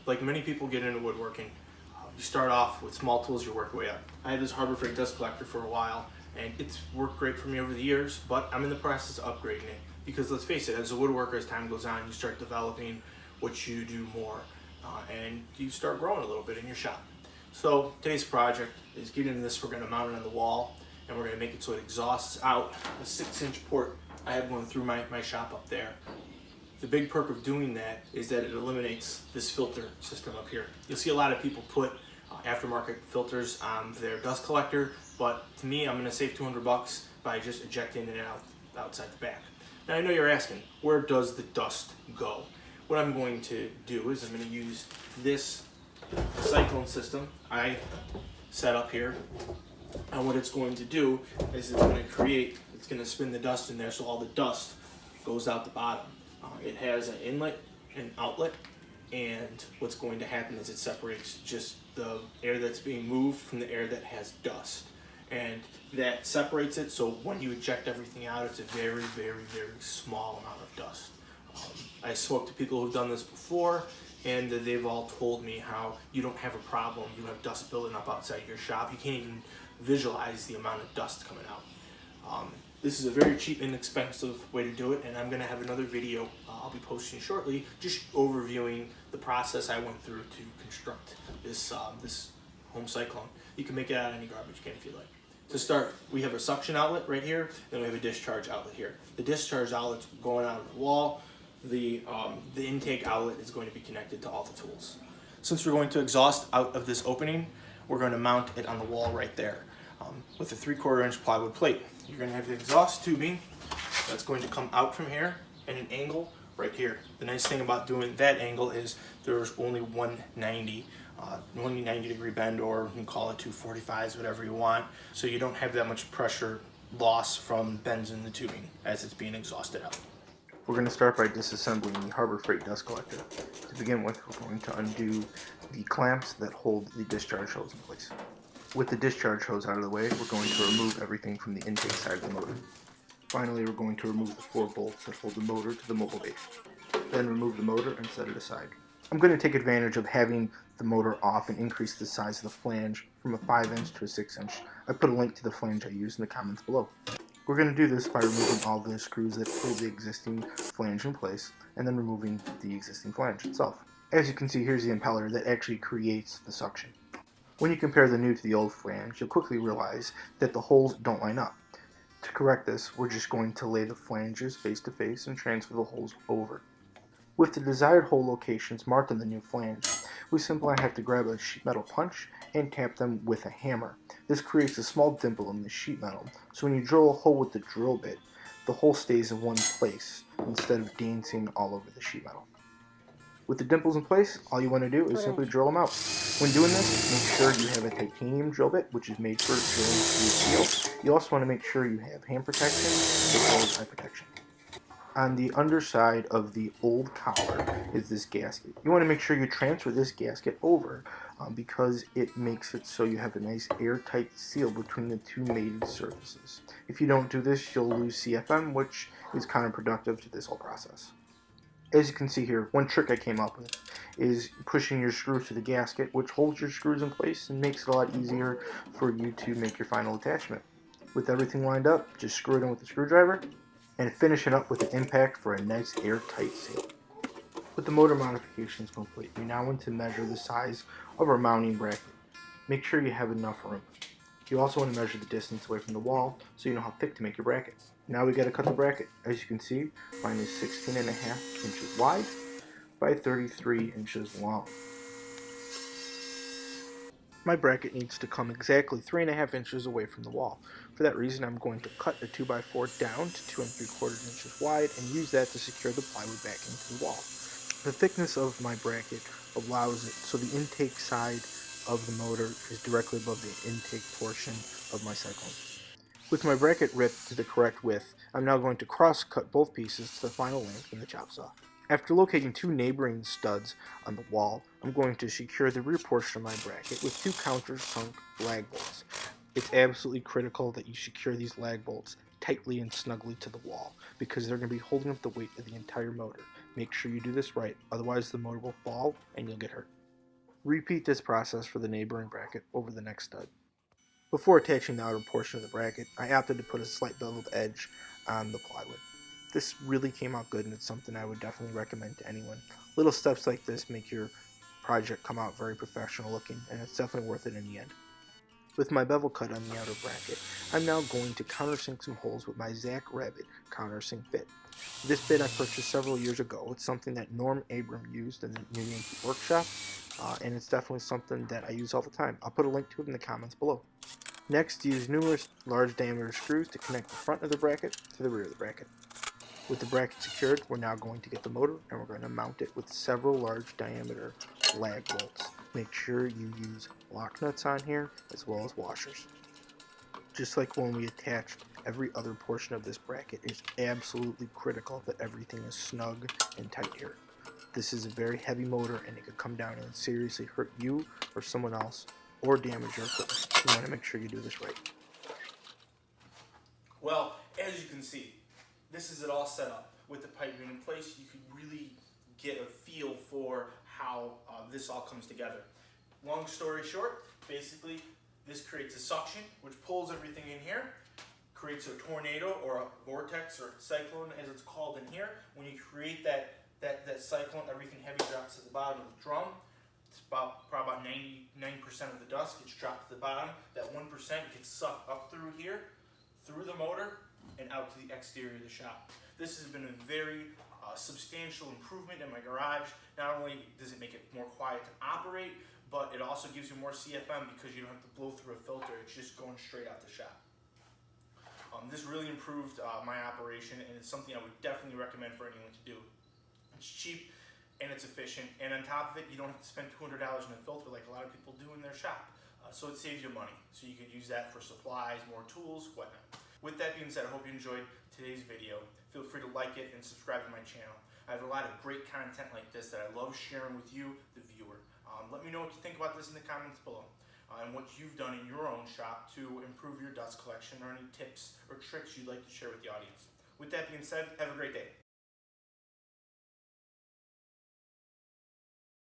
like many people get into woodworking, you start off with small tools, you work your way up. I had this Harbor Freight dust collector for a while, and it's worked great for me over the years, but I'm in the process of upgrading it. Because let's face it, as a woodworker, as time goes on, you start developing what you do more, and you start growing a little bit in your shop. So today's project is getting this, we're going to mount it on the wall, and we're going to make it so it exhausts out a 6-inch port I have going through my shop up there. The big perk of doing that is that it eliminates this filter system up here. You'll see a lot of people put aftermarket filters on their dust collector, but to me, I'm going to save $200 by just ejecting it out outside the back. Now I know you're asking, where does the dust go? What I'm going to do is I'm going to use this cyclone system I set up here, and what it's going to do is it's going to spin the dust in there, so all the dust goes out the bottom. It has an inlet and outlet, and what's going to happen is it separates just the air that's being moved from the air that has dust, and that separates it, so when you eject everything out, it's a very, very, very small amount of dust. I spoke to people who've done this before, and they've all told me how you don't have a problem. You have dust building up outside your shop. You can't even visualize the amount of dust coming out. This is a very cheap and inexpensive way to do it, and I'm going to have another video I'll be posting shortly, just overviewing the process I went through to construct this this home cyclone. You can make it out of any garbage can if you like. To start, we have a suction outlet right here, then we have a discharge outlet here. The discharge outlet's going out of the wall. The intake outlet is going to be connected to all the tools. Since we're going to exhaust out of this opening, we're going to mount it on the wall right there with a 3/4 inch plywood plate. You're going to have the exhaust tubing that's going to come out from here at an angle right here. The nice thing about doing that angle is there's only 190 degree bend, or you can call it 245s, whatever you want, so you don't have that much pressure loss from bends in the tubing as it's being exhausted out. We're going to start by disassembling the Harbor Freight dust collector. To begin with, we're going to undo the clamps that hold the discharge hose in place. With the discharge hose out of the way, we're going to remove everything from the intake side of the motor. Finally, we're going to remove the 4 bolts that hold the motor to the mobile base. Then remove the motor and set it aside. I'm going to take advantage of having the motor off and increase the size of the flange from a 5-inch to a 6-inch. I put a link to the flange I used in the comments below. We're going to do this by removing all the screws that hold the existing flange in place, and then removing the existing flange itself. As you can see, here's the impeller that actually creates the suction. When you compare the new to the old flange, you'll quickly realize that the holes don't line up. To correct this, we're just going to lay the flanges face to face and transfer the holes over. With the desired hole locations marked on the new flange, we simply have to grab a sheet metal punch and tap them with a hammer. This creates a small dimple in the sheet metal, so when you drill a hole with the drill bit, the hole stays in one place instead of dancing all over the sheet metal. With the dimples in place, all you want to do is simply drill them out. When doing this, make sure you have a titanium drill bit, which is made for drilling through steel. You also want to make sure you have hand protection as well as eye protection. On the underside of the old collar is this gasket. You want to make sure you transfer this gasket over because it makes it so you have a nice airtight seal between the two mated surfaces. If you don't do this, you'll lose CFM, which is counterproductive to this whole process. As you can see here, one trick I came up with is pushing your screws to the gasket, which holds your screws in place and makes it a lot easier for you to make your final attachment. With everything lined up, just screw it in with the screwdriver and finish it up with an impact for a nice airtight seal. With the motor modifications complete, we now want to measure the size of our mounting bracket. Make sure you have enough room. You also want to measure the distance away from the wall so you know how thick to make your bracket. Now we got to cut the bracket. As you can see, mine is 16.5 inches wide by 33 inches long. My bracket needs to come exactly 3.5 inches away from the wall. For that reason, I'm going to cut a 2x4 down to 2 3/4 inches wide and use that to secure the plywood back into the wall. The thickness of my bracket allows it so the intake side of the motor is directly above the intake portion of my cyclone. With my bracket ripped to the correct width, I'm now going to cross-cut both pieces to the final length in the chop saw. After locating 2 neighboring studs on the wall, I'm going to secure the rear portion of my bracket with 2 countersunk lag bolts. It's absolutely critical that you secure these lag bolts tightly and snugly to the wall because they're going to be holding up the weight of the entire motor. Make sure you do this right, otherwise the motor will fall and you'll get hurt. Repeat this process for the neighboring bracket over the next stud. Before attaching the outer portion of the bracket, I opted to put a slight beveled edge on the plywood. This really came out good, and it's something I would definitely recommend to anyone. Little steps like this make your project come out very professional looking, and it's definitely worth it in the end. With my bevel cut on the outer bracket, I'm now going to countersink some holes with my Zach Rabbit countersink bit. This bit I purchased several years ago. It's something that Norm Abram used in the New Yankee workshop, and it's definitely something that I use all the time. I'll put a link to it in the comments below. Next, use numerous large diameter screws to connect the front of the bracket to the rear of the bracket. With the bracket secured, we're now going to get the motor and we're going to mount it with several large diameter lag bolts. Make sure you use lock nuts on here as well as washers. Just like when we attached every other portion of this bracket, it's absolutely critical that everything is snug and tight here. This is a very heavy motor and it could come down and seriously hurt you or someone else or damage your equipment. You want to make sure you do this right. Well, as you can see, this is it all set up. With the piping in place, you can really get a feel for how this all comes together. Long story short, basically this creates a suction which pulls everything in here, creates a tornado or a vortex or cyclone as it's called in here. When you create that cyclone, everything heavy drops to the bottom of the drum. It's probably about 99% of the dust gets dropped to the bottom. That 1% gets sucked up through here, through the motor, and out to the exterior of the shop. This has been a very substantial improvement in my garage. Not only does it make it more quiet to operate, but it also gives you more CFM because you don't have to blow through a filter. It's just going straight out the shop. This really improved my operation, and it's something I would definitely recommend for anyone to do. It's cheap and it's efficient, and on top of it, you don't have to spend $200 in a filter like a lot of people do in their shop. So it saves you money. So you could use that for supplies, more tools, whatnot. With that being said, I hope you enjoyed today's video. Feel free to like it and subscribe to my channel. I have a lot of great content like this that I love sharing with you, the viewer. Let me know what you think about this in the comments below, and what you've done in your own shop to improve your dust collection, or any tips or tricks you'd like to share with the audience. With that being said, have a great day.